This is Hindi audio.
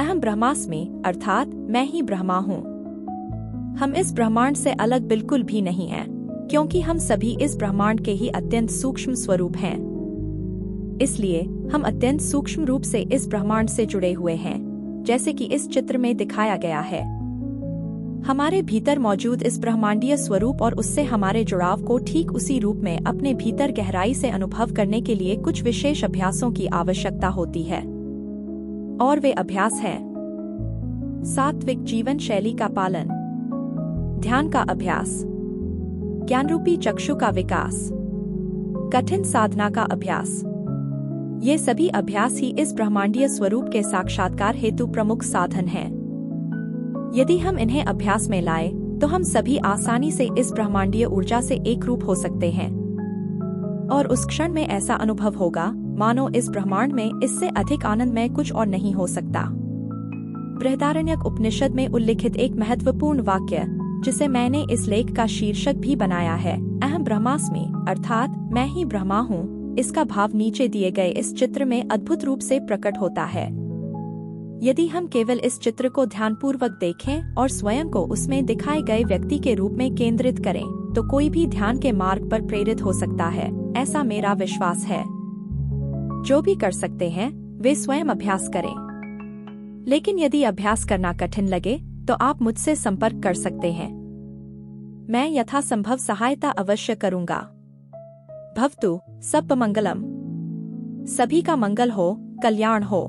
अहम ब्रह्मास्मि अर्थात मैं ही ब्रह्मा हूँ। हम इस ब्रह्मांड से अलग बिल्कुल भी नहीं हैं, क्योंकि हम सभी इस ब्रह्मांड के ही अत्यंत सूक्ष्म स्वरूप हैं। इसलिए हम अत्यंत सूक्ष्म रूप से इस ब्रह्मांड से जुड़े हुए हैं, जैसे कि इस चित्र में दिखाया गया है। हमारे भीतर मौजूद इस ब्रह्मांडीय स्वरूप और उससे हमारे जुड़ाव को ठीक उसी रूप में अपने भीतर गहराई से अनुभव करने के लिए कुछ विशेष अभ्यासों की आवश्यकता होती है। और वे अभ्यास हैं: सात्विक जीवन शैली का पालन, ध्यान का अभ्यास, ज्ञानरूपी चक्षु का विकास, कठिन साधना का अभ्यास। ये सभी अभ्यास ही इस ब्रह्मांडीय स्वरूप के साक्षात्कार हेतु प्रमुख साधन हैं। यदि हम इन्हें अभ्यास में लाए तो हम सभी आसानी से इस ब्रह्मांडीय ऊर्जा से एकरूप हो सकते हैं, और उस क्षण में ऐसा अनुभव होगा मानो इस ब्रह्मांड में इससे अधिक आनंदमय कुछ और नहीं हो सकता। बृहदारण्यक उपनिषद में उल्लिखित एक महत्वपूर्ण वाक्य, जिसे मैंने इस लेख का शीर्षक भी बनाया है, अहम ब्रह्मास्मि अर्थात मैं ही ब्रह्मा हूँ, इसका भाव नीचे दिए गए इस चित्र में अद्भुत रूप से प्रकट होता है। यदि हम केवल इस चित्र को ध्यानपूर्वक देखें और स्वयं को उसमें दिखाए गए व्यक्ति के रूप में केंद्रित करें, तो कोई भी ध्यान के मार्ग पर प्रेरित हो सकता है, ऐसा मेरा विश्वास है। जो भी कर सकते हैं वे स्वयं अभ्यास करें। लेकिन यदि अभ्यास करना कठिन लगे तो आप मुझसे संपर्क कर सकते हैं। मैं यथासंभव सहायता अवश्य करूंगा। भवतु सब मंगलम। सभी का मंगल हो, कल्याण हो।